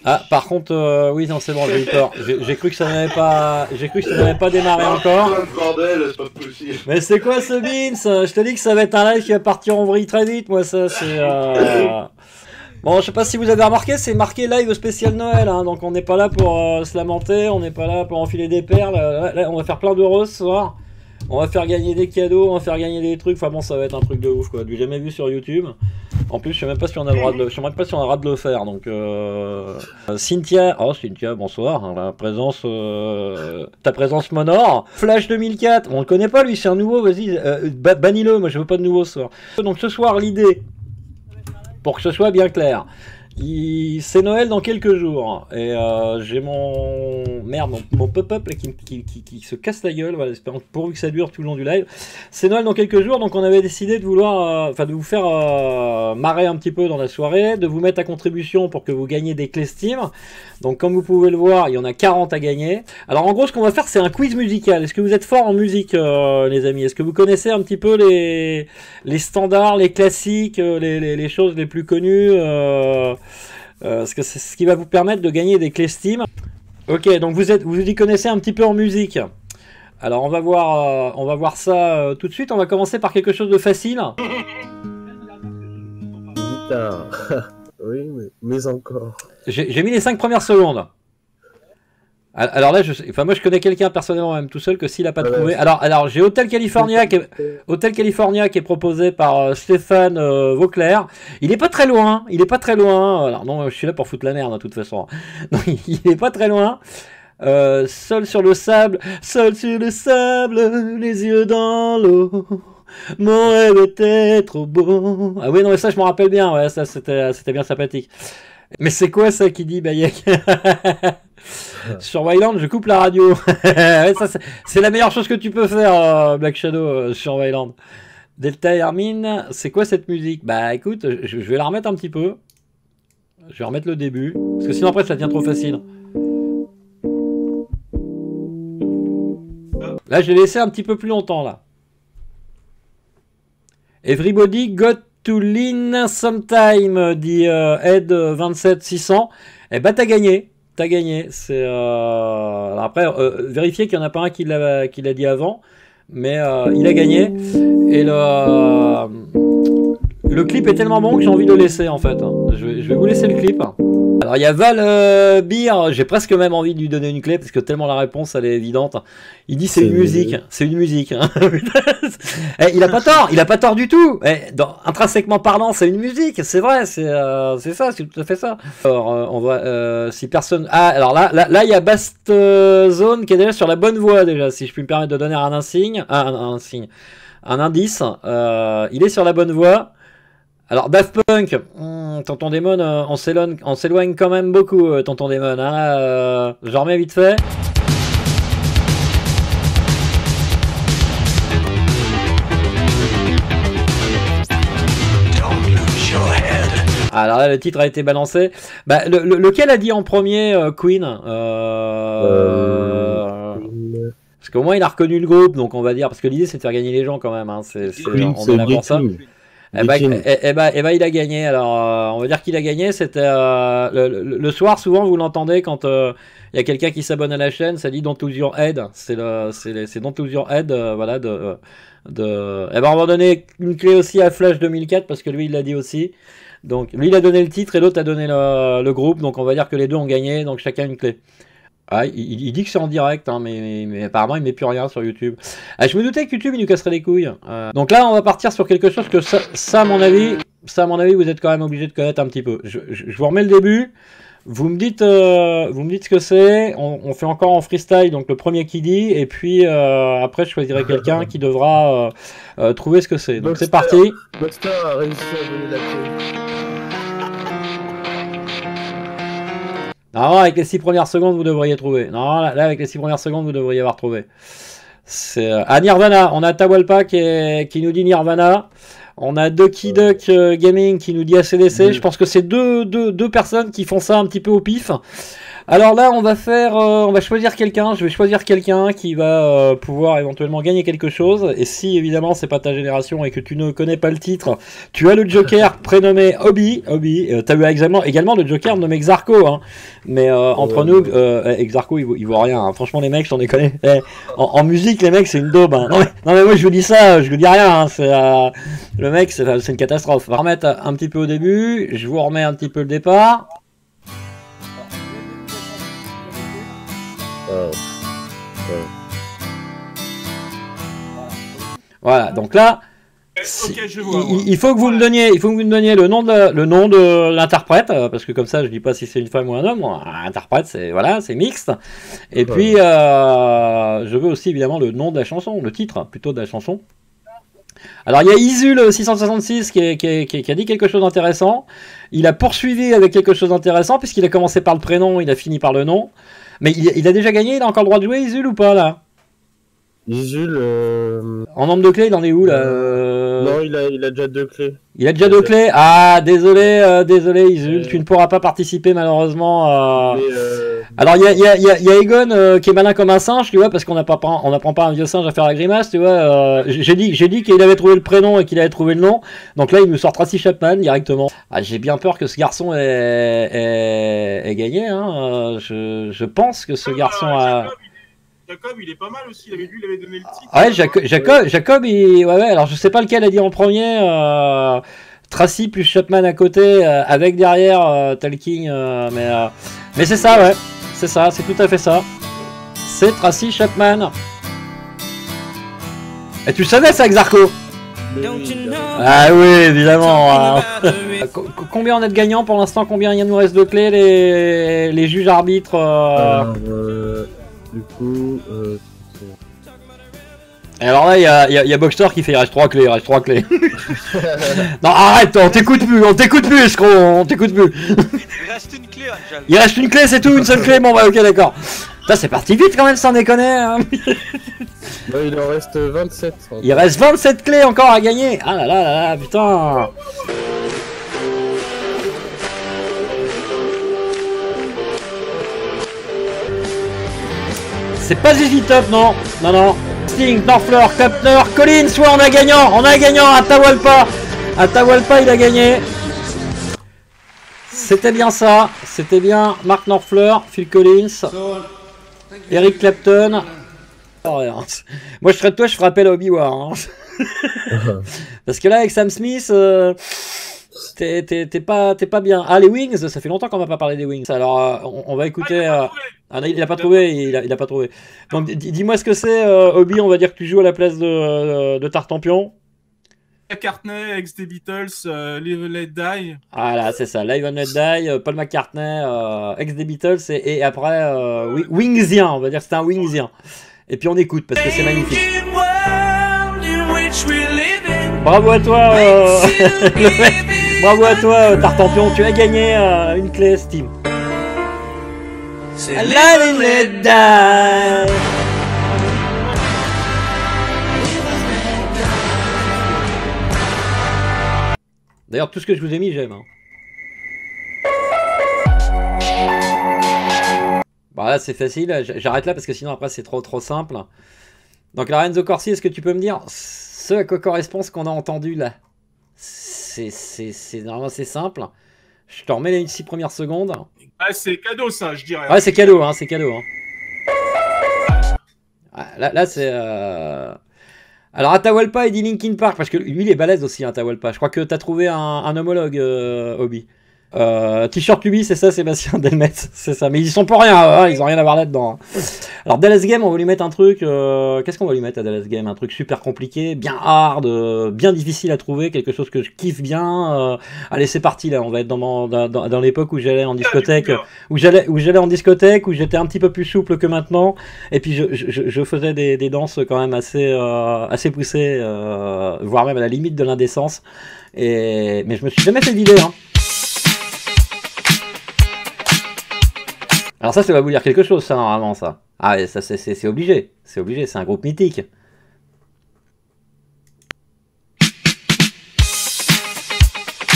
Ah, par contre, oui, non, c'est bon, j'ai eu peur. J'ai cru que ça n'avait pas, démarré encore. Bordel, c'est pas possible. Mais c'est quoi ce Beans? Je te dis que ça va être un live qui va partir en vrille très vite, moi, ça, c'est... Bon, je sais pas si vous avez remarqué, c'est marqué live spécial Noël, hein, donc on n'est pas là pour se lamenter, on n'est pas là pour enfiler des perles, là, on va faire plein d'euros ce soir. On va faire gagner des cadeaux, on va faire gagner des trucs, enfin bon, ça va être un truc de ouf, quoi, du jamais vu sur YouTube. En plus, je sais même pas si on a le droit de le, je sais même pas si on a le droit de le faire, donc Cynthia, oh Cynthia, bonsoir, hein, la présence, ta présence m'honore. Flash 2004, on le connaît pas lui, c'est un nouveau, vas-y, bannis-le, moi je veux pas de nouveau ce soir. Donc ce soir, l'idée, pour que ce soit bien clair, c'est Noël dans quelques jours et j'ai mon pop-up qui se casse la gueule, voilà, espérons pourvu que ça dure tout le long du live. C'est Noël dans quelques jours, donc on avait décidé de vouloir, de vous faire marrer un petit peu dans la soirée, de vous mettre à contribution pour que vous gagniez des clés Steam. Donc comme vous pouvez le voir, il y en a 40 à gagner. Alors en gros, ce qu'on va faire, c'est un quiz musical. Est-ce que vous êtes fort en musique, les amis? Est-ce que vous connaissez un petit peu les standards, les classiques, les choses les plus connues, parce que c'est ce qui va vous permettre de gagner des clés Steam. Ok, donc vous y connaissez un petit peu en musique. Alors on va voir ça tout de suite. On va commencer par quelque chose de facile. Guitare. Oui, mais encore. J'ai mis les 5 premières secondes. Alors là, moi je connais quelqu'un personnellement, même tout seul, que s'il a pas trouvé. Alors j'ai Hotel California qui est proposé par Stéphane Vauclair. Il est pas très loin. Alors non, je suis là pour foutre la merde de toute façon. Non, il est pas très loin. Seul sur le sable, les yeux dans l'eau. Mon rêve était trop beau. Ah oui, non mais ça je m'en rappelle bien. Ouais, ça c'était bien sympathique. Mais c'est quoi ça qui dit Bayek? Sur Wayland, je coupe la radio. Ouais, c'est la meilleure chose que tu peux faire, Black Shadow, sur Wayland. Delta Hermine, c'est quoi cette musique? Bah écoute, je vais la remettre un petit peu. Je vais remettre le début. Parce que sinon après ça devient trop facile. Là, je l'ai laissé un petit peu plus longtemps, là. Everybody got to lean sometime, dit Ed27600. Eh bah t'as gagné. C'est après vérifiez qu'il n'y en a pas un qui l'a dit avant, mais il a gagné. Et le clip est tellement bon que j'ai envie de le laisser en fait. Je vais vous laisser le clip. Alors il y a Val Beer, j'ai presque même envie de lui donner une clé parce que tellement la réponse elle est évidente. Il dit c'est une musique, Hein. Il a pas tort du tout. Intrinsèquement parlant, c'est une musique, c'est vrai, c'est ça, c'est tout à fait ça. Alors on va si personne. Ah alors là il y a Bast Zone qui est déjà sur la bonne voie déjà, si je puis me permettre de donner un indice. Il est sur la bonne voie. Alors Daft Punk, Tonton Démon, on s'éloigne quand même beaucoup, Tonton Démon. Hein, je remets vite fait. Alors là, le titre a été balancé. Bah, lequel a dit en premier Queen? Parce qu'au moins il a reconnu le groupe, donc on va dire, parce que l'idée c'est de faire gagner les gens quand même. Hein, on est là pour ça. Il a gagné. Alors, on va dire qu'il a gagné. C'était le soir. Souvent, vous l'entendez quand il y a quelqu'un qui s'abonne à la chaîne. Ça dit Don't lose your head. C'est Don't lose your head. Voilà. On va donner une clé aussi à Flash 2004 parce que lui, il l'a dit aussi. Donc, lui, il a donné le titre et l'autre a donné le groupe. Donc, on va dire que les deux ont gagné. Donc, chacun une clé. Ah, il dit que c'est en direct, hein, mais apparemment il met plus rien sur YouTube. Ah, je me doutais que YouTube il nous casserait les couilles. Donc là on va partir sur quelque chose que ça à mon avis vous êtes quand même obligé de connaître un petit peu. Je vous remets le début. Vous me dites ce que c'est. On fait encore en freestyle, donc le premier qui dit, et puis après je choisirai quelqu'un qui devra trouver ce que c'est. Donc c'est parti. Boxster a réussi à donner la clé. Non, avec les 6 premières secondes, vous devriez trouver. Non, là avec les 6 premières secondes, vous devriez avoir trouvé. C'est Nirvana. On a Tawalpa qui nous dit Nirvana. On a Ducky Duck Gaming qui nous dit ACDC. Je pense que c'est deux personnes qui font ça un petit peu au pif. Alors là, on va faire, on va choisir quelqu'un. Je vais choisir quelqu'un qui va pouvoir éventuellement gagner quelque chose. Et si évidemment c'est pas ta génération et que tu ne connais pas le titre, tu as le Joker prénommé Obi. T'as eu également le Joker nommé Xarko. Hein. Mais entre nous, Xarko il vaut rien. Hein. Franchement, les mecs, j'en ai connu. En musique, les mecs, c'est une daube. Hein. Non mais moi je vous dis ça, je vous dis rien. Hein. Le mec, c'est une catastrophe. On va remettre un petit peu au début. Je vous remets un petit peu le départ. Voilà, donc là, okay, je vois, il faut que vous me donniez, le nom de l'interprète, parce que comme ça, je dis pas si c'est une femme ou un homme. Un interprète, c'est voilà, c'est mixte. Et puis, je veux aussi évidemment le nom de la chanson, le titre plutôt de la chanson. Alors il y a Isul 666 qui a dit quelque chose d'intéressant. Il a poursuivi avec quelque chose d'intéressant puisqu'il a commencé par le prénom, il a fini par le nom. Mais il a déjà gagné, il a encore le droit de jouer Isul ou pas là? Isul. En nombre de clés, il en est où là Non, il a déjà 2 clés. Il a déjà 2 clés. Ah, désolé Isul, tu ne pourras pas participer malheureusement. Alors il y a Egon qui est malin comme un singe, tu vois, parce qu'on n'apprend pas un vieux singe à faire la grimace, tu vois. J'ai dit qu'il avait trouvé le prénom et qu'il avait trouvé le nom. Donc là, il nous sort Tracy Chapman directement. Ah, j'ai bien peur que ce garçon ait gagné. Hein. Je pense que ce garçon a. Jacob, il est pas mal aussi. Lui, il avait donné le titre. Ouais, Jacob, ouais. Alors, je sais pas lequel a dit en premier. Tracy plus Chapman à côté, avec derrière Talking. Mais c'est ça, ouais. C'est ça, c'est tout à fait ça. C'est Tracy Chapman. Et tu savais ça, Xarko? Ah oui, évidemment. Combien on est de gagnants pour l'instant? Combien il nous reste de clés, les juges arbitres Du coup, et alors là, il y a Boxster qui fait il reste 3 clés, Non, arrête, on t'écoute plus, escroc, on t'écoute plus. Il reste une clé, Angel. Il reste une clé, c'est tout, une seule clé, bon bah ok, d'accord. Putain, c'est parti vite quand même, sans déconner. Hein. il en reste 27. Il reste 27 clés encore à gagner. Ah là là là là, putain. C'est pas ZZ Top, non. Sting, Norfler, Kapner, Collins, ouais, on a gagnant, Atahualpa, il a gagné. C'était bien ça, c'était bien Mark Norfler, Phil Collins, Eric Clapton. Oh, moi je serais de toi, je ferais appel à Obi-Wan. Hein. Parce que là avec Sam Smith, t'es pas bien. Ah, les Wings, ça fait longtemps qu'on va pas parler des Wings. Alors on va écouter. Il a pas trouvé, il a pas trouvé. Donc dis-moi ce que c'est, Obi, on va dire que tu joues à la place de Tartampion. McCartney, ex des Beatles, Live and Let Die. Ah là, c'est ça, Live and Let Die, Paul McCartney, ex des Beatles, et après, Wingsien, on va dire que c'est un Wingsien. Et puis on écoute, parce que c'est magnifique. Bravo à toi, le mec. Bravo à toi, Tartampion, tu as gagné une clé Steam. C'est Live and Let Die. D'ailleurs, tout ce que je vous ai mis, j'aime. Hein. Bon, là, c'est facile. J'arrête là parce que sinon, après, c'est trop simple. Donc, Lorenzo Corsi, est-ce que tu peux me dire ce à quoi correspond ce qu'on a entendu là? Normalement, c'est simple. Je te remets les 6 premières secondes. Ah, c'est cadeau, ça, je dirais. Ouais, c'est cadeau, hein, c'est cadeau. Hein. Là, c'est... Alors, Atahualpa et dit Linkin Park, parce que lui, il est balèze aussi, Atahualpa. Je crois que t'as trouvé un homologue, Obi. T-shirt Ubi, c'est ça, Sébastien Delmet, c'est ça. Mais ils sont pour rien, hein, ils ont rien à voir là-dedans. Hein. Alors, Dallas Game, on va lui mettre un truc. Qu'est-ce qu'on va lui mettre à Dallas Game? Un truc super compliqué, bien hard, bien difficile à trouver, quelque chose que je kiffe bien. Allez, c'est parti là, on va être dans l'époque où j'allais en discothèque, où j'allais en discothèque, où j'étais un petit peu plus souple que maintenant. Et puis, je faisais des danses quand même assez poussées, voire même à la limite de l'indécence. Mais je me suis jamais fait vider, hein. Alors ça va vous dire quelque chose, ça, normalement, ça. Ah, ouais, ça, c'est obligé. C'est obligé, c'est un groupe mythique.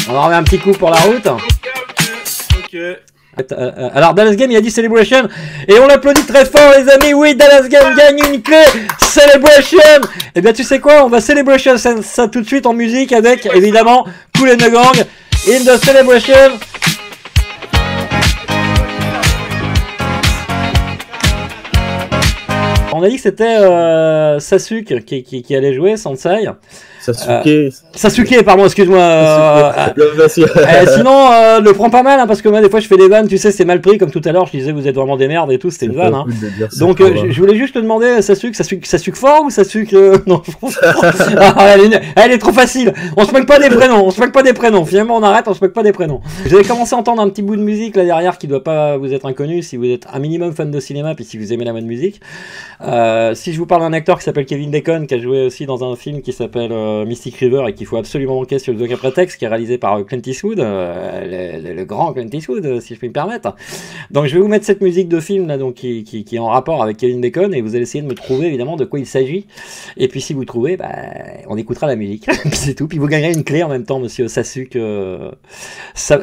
On en remet un petit coup pour la route. Ok. Alors Dallas Game il a dit Celebration et on l'applaudit très fort les amis. Oui, Dallas Game gagne une clé Celebration. Et bien tu sais quoi, on va Celebration ça tout de suite en musique avec évidemment Kool and the Gang in the Celebration. On a dit que c'était Sasuke qui allait jouer, Sansei. Sasuke, pardon, excuse-moi. Sinon, le prends pas mal, hein, parce que moi, des fois, je fais des vannes, tu sais, c'est mal pris, comme tout à l'heure, je disais, vous êtes vraiment des merdes et tout, c'était une vanne. Hein. Donc, je voulais juste te demander, Sasuke fort ou Sasuke non, elle est trop facile. On se moque pas des prénoms, Finalement, on arrête, on se moque pas des prénoms. Vous avez commencé à entendre un petit bout de musique là derrière qui doit pas vous être inconnu si vous êtes un minimum fan de cinéma, puis si vous aimez la bonne musique. Si je vous parle d'un acteur qui s'appelle Kevin Bacon, qui a joué aussi dans un film qui s'appelle Mystic River et qu'il faut absolument manquer sur le Doc Prétexte, qui est réalisé par Clint Eastwood, le grand Clint Eastwood, si je puis me permettre. Donc je vais vous mettre cette musique de film là, donc qui est en rapport avec Kevin Bacon, et vous allez essayer de me trouver évidemment de quoi il s'agit. Et puis si vous trouvez, on écoutera la musique. C'est tout. Puis vous gagnerez une clé en même temps, monsieur Sasuke. Ça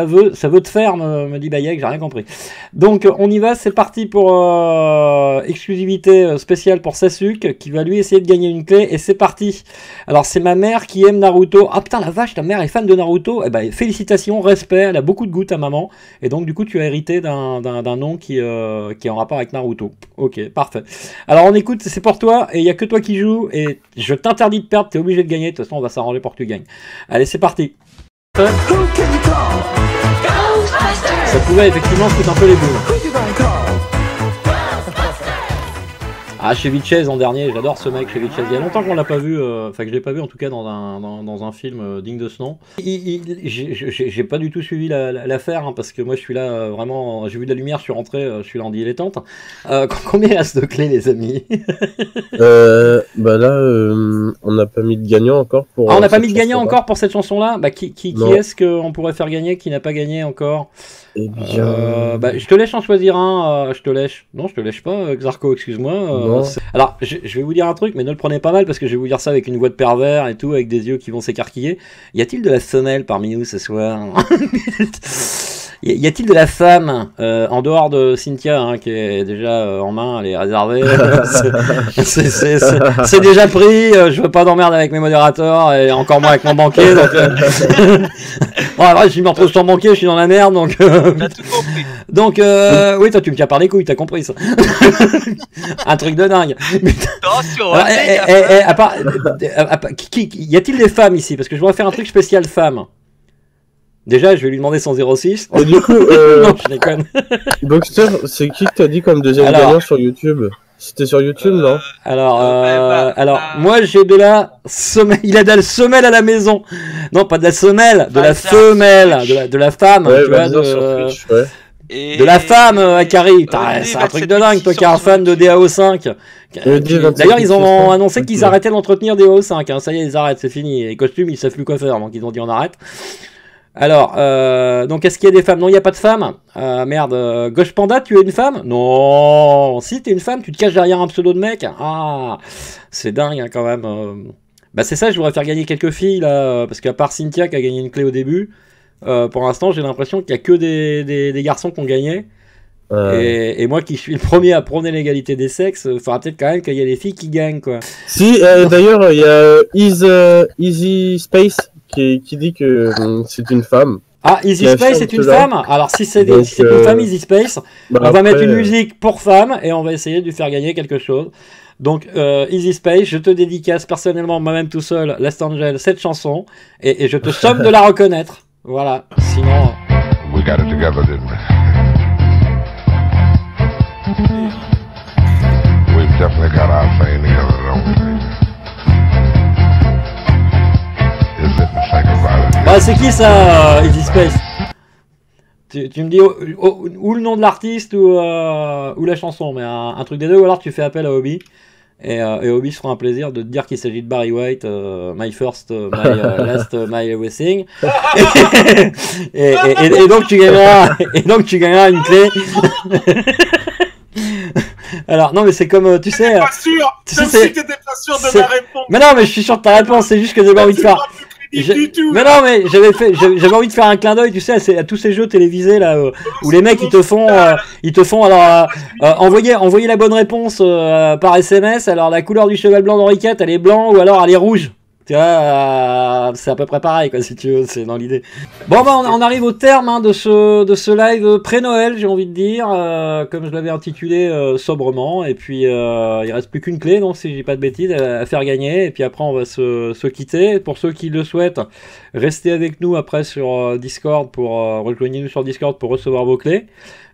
veut te faire, me dit Bayek, j'ai rien compris. Donc on y va, c'est parti pour exclusivité spéciale pour Sasuke, qui va lui essayer de gagner une clé, et c'est parti. Alors c'est ma mère qui aime Naruto. Ah putain la vache, ta mère est fan de Naruto. Eh ben félicitations, respect, elle a beaucoup de goût ta maman. Et donc du coup tu as hérité d'un nom qui est en rapport avec Naruto. Ok, parfait. Alors on écoute, c'est pour toi, et il n'y a que toi qui joues, et je t'interdis de perdre, t'es obligé de gagner, de toute façon on va s'arranger pour que tu gagnes. Allez c'est parti. Ça pouvait effectivement foutre un peu les boules. Ah, Chevy en dernier, j'adore ce mec, Chevy. Il y a longtemps qu'on l'a pas vu, enfin que je l'ai pas vu en tout cas dans un film digne de ce nom. J'ai pas du tout suivi l'affaire, hein, parce que moi je suis là vraiment, j'ai vu de la lumière, je suis rentré, je suis là en dilettante. Combien il reste de clés les amis? Bah là, on n'a pas mis de gagnant encore pour. Ah, on n'a pas mis de gagnant encore pour cette chanson-là. Bah qui est-ce qu'on pourrait faire gagner, qui n'a pas gagné encore? Eh bien... je te laisse en choisir un, je te lèche. Non, je te lèche pas, Xarko, excuse-moi. Alors, je vais vous dire un truc, mais ne le prenez pas mal, parce que je vais vous dire ça avec une voix de pervers et tout, avec des yeux qui vont s'écarquiller. Y a-t-il de la femelle parmi nous ce soir? Y a-t-il de la femme, en dehors de Cynthia, hein, qui est déjà en main, elle est réservée, c'est déjà pris, je veux pas d'emmerde avec mes modérateurs, et encore moins avec mon banquier, donc... bon, alors, je me retrouve sans banquier, je suis dans la merde, donc... T'as tout compris. Donc, oui, toi, tu me tiens par les couilles, t'as compris ça. Un truc de dingue. Attention, y a-t-il des femmes ici? Parce que je voudrais faire un truc spécial femmes. Déjà, je vais lui demander son 06. Et du coup, non, je déconne. Boxster, c'est qui que t'as dit comme deuxième gagnant sur YouTube? C'était sur YouTube, non? Alors, moi j'ai de la semelle. Il a de la semelle à la maison. Non, pas de la semelle, de la femelle, de la femme. Ouais, tu vois, Twitch, ouais. De la femme, Akari. C'est un truc de dingue, toi qui es un fan de DAO5. D'ailleurs, ils ont annoncé qu'ils arrêtaient d'entretenir DAO5. Hein. Ça y est, ils arrêtent, c'est fini. Les costumes, ils savent plus quoi faire, donc ils ont dit on arrête. Alors, donc est-ce qu'il y a des femmes? Non, il n'y a pas de femmes. Merde, Gauche Panda, tu es une femme? Non, si t'es une femme, tu te caches derrière un pseudo de mec. Ah, c'est dingue hein, quand même. Bah c'est ça, je voudrais faire gagner quelques filles là, parce qu'à part Cynthia qui a gagné une clé au début, pour l'instant j'ai l'impression qu'il n'y a que des garçons qui ont gagné. Et moi qui suis le premier à prôner l'égalité des sexes, il faudra peut-être quand même qu'il y ait des filles qui gagnent quoi. Si, d'ailleurs il y a Easy Space qui dit que c'est une femme. Ah, Easy Space c'est une femme? Alors si c'est une femme Easy Space, on va mettre une musique pour femmes et on va essayer de lui faire gagner quelque chose. Donc Easy Space, je te dédicace personnellement moi-même tout seul, Last Angel, cette chanson, et je te somme de la reconnaître. Voilà, sinon... We got it together, didn't we? We've definitely got our thing together, don't we? Bah c'est qui ça, Easy Space? Tu me dis ou le nom de l'artiste ou la chanson, mais un truc des deux, ou alors tu fais appel à Obi, et Obi se fera un plaisir de te dire qu'il s'agit de Barry White, My First, My Last, My Everything, et donc tu gagneras une clé. Alors non mais c'est comme tu sais. Pas sûr. Tu sais, si t'étais pas sûr de ma réponse. Mais non mais je suis sûr de ta réponse, c'est juste que j'ai pas envie de faire. du tout. Mais non, mais j'avais envie de faire un clin d'œil, tu sais, à tous ces jeux télévisés là où les mecs ils te font alors envoyer la bonne réponse par SMS. Alors la couleur du cheval blanc d'Henri IV, elle est blanc ou alors elle est rouge. Tu vois, c'est à peu près pareil, quoi, si tu veux, c'est dans l'idée. Bon, bah, on arrive au terme hein, de ce live pré-Noël, j'ai envie de dire, comme je l'avais intitulé sobrement. Et puis, il reste plus qu'une clé, donc si je dis pas de bêtises, à faire gagner. Et puis après, on va se quitter. Pour ceux qui le souhaitent, restez avec nous après sur Discord rejoignez-nous sur Discord pour recevoir vos clés.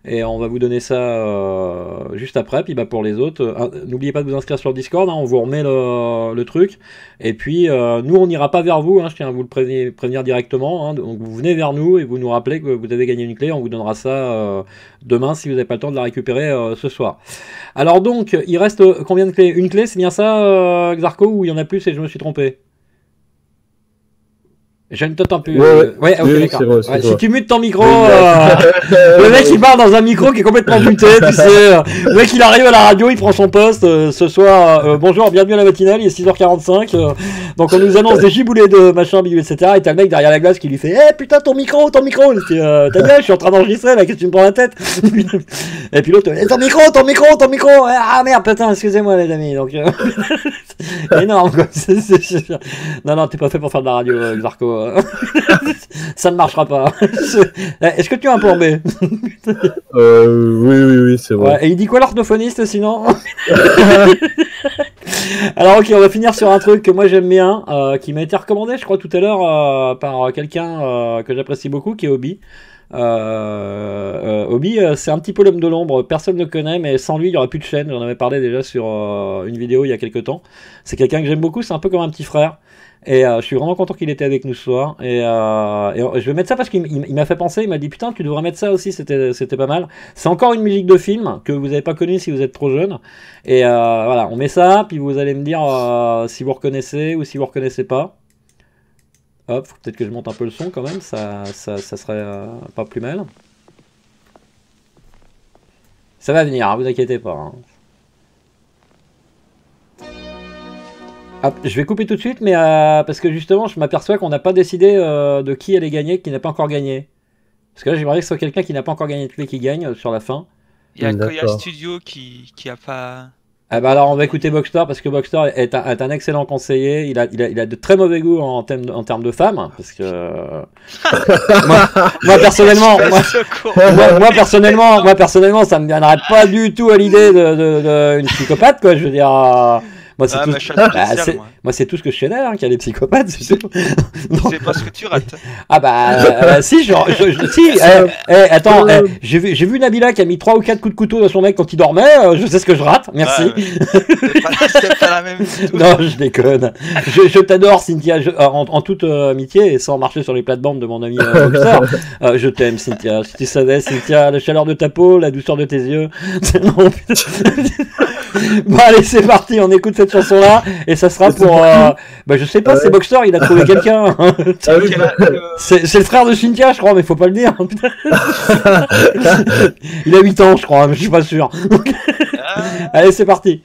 Et on va vous donner ça juste après. Puis bah pour les autres, n'oubliez pas de vous inscrire sur Discord, hein, on vous remet le truc. Et puis nous on n'ira pas vers vous, hein, je tiens à vous le prévenir directement. Hein, donc vous venez vers nous et vous nous rappelez que vous avez gagné une clé. On vous donnera ça demain si vous n'avez pas le temps de la récupérer ce soir. Alors donc il reste combien de clés? Une clé, c'est bien ça Xarko, ou il y en a plus et je me suis trompé? Je ne t'entends plus. Ouais, ok, oui, d'accord. c'est Si tu mutes ton micro, Oui, le mec il parle dans un micro qui est complètement muté, tu sais. Le mec il arrive à la radio, il prend son poste. Ce soir, bonjour, bienvenue à la matinale, il est 6h45. Donc on nous annonce des giboulées de machin, bidule, etc. Et t'as le mec derrière la glace qui lui fait eh putain, ton micro. T'as bien, je suis en train d'enregistrer là, qu'est-ce que tu me prends la tête? Et puis l'autre, ton micro. Ah merde, putain, excusez-moi les amis. Donc, énorme quoi. Non, t'es pas fait pour faire de la radio, Xarko. Ça ne marchera pas. Est-ce que tu as un plan B? Oui, c'est vrai. Ouais, et il dit quoi l'orthophoniste sinon? Alors ok, on va finir sur un truc que moi j'aime bien, qui m'a été recommandé je crois tout à l'heure par quelqu'un que j'apprécie beaucoup, qui est Obi. Obi, c'est un petit peu l'homme de l'ombre, personne ne le connaît, mais sans lui il n'y aurait plus de chaîne. J'en avais parlé déjà sur une vidéo il y a quelques temps. C'est quelqu'un que j'aime beaucoup, c'est un peu comme un petit frère. Et je suis vraiment content qu'il était avec nous ce soir. Et je vais mettre ça parce qu'il m'a fait penser, il m'a dit putain tu devrais mettre ça aussi, c'était pas mal. C'est encore une musique de film que vous n'avez pas connue si vous êtes trop jeune. Et voilà, on met ça, puis vous allez me dire si vous reconnaissez ou si vous reconnaissez pas. Hop, faut peut-être que je monte un peu le son quand même, ça serait pas plus mal. Ça va venir, hein, vous inquiétez pas. Hein. Ah, je vais couper tout de suite, mais parce que justement, je m'aperçois qu'on n'a pas décidé de qui allait gagner, qui n'a pas encore gagné. Parce que là, j'aimerais que ce soit quelqu'un qui n'a pas encore gagné de clé qui gagne sur la fin. Il y a Studio qui a pas... Ah bah alors on va écouter Boxster parce que Boxster est un excellent conseiller. Il a de très mauvais goût en termes de femmes parce que moi personnellement ça me viendrait pas du tout à l'idée de une psychopathe quoi. Je veux dire. Moi, c'est tout ce que je sais d'elle, hein, qu'il y a des psychopathes. C'est pas ce que tu rates. Ah bah, si, attends, j'ai vu Nabila qui a mis 3 ou 4 coups de couteau dans son mec quand il dormait, je sais ce que je rate, merci. C'est pas la même. Non, je déconne. Je t'adore, Cynthia, en toute amitié et sans marcher sur les plates-bandes de mon ami Boxer. Je t'aime, Cynthia. Si tu savais, Cynthia, la chaleur de ta peau, la douceur de tes yeux. Non, bon, allez, c'est parti, on écoute cette chanson-là, et ça sera pour... bah, je sais pas, c'est Boxster, il a trouvé quelqu'un. C'est le frère de Cynthia, je crois, mais faut pas le dire. Il a 8 ans, je crois, mais je suis pas sûr. Allez, c'est parti.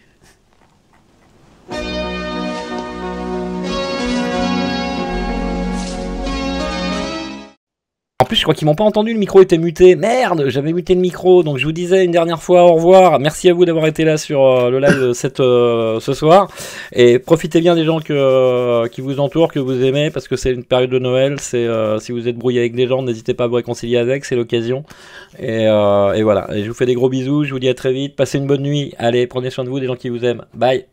En plus, je crois qu'ils m'ont pas entendu, le micro était muté. Merde, j'avais muté le micro, donc je vous disais une dernière fois au revoir. Merci à vous d'avoir été là sur le live ce soir. Et profitez bien des gens qui vous entourent, que vous aimez, parce que c'est une période de Noël. Si vous êtes brouillé avec des gens, n'hésitez pas à vous réconcilier avec, c'est l'occasion. Et voilà, et je vous fais des gros bisous, je vous dis à très vite. Passez une bonne nuit, allez, prenez soin de vous, des gens qui vous aiment. Bye.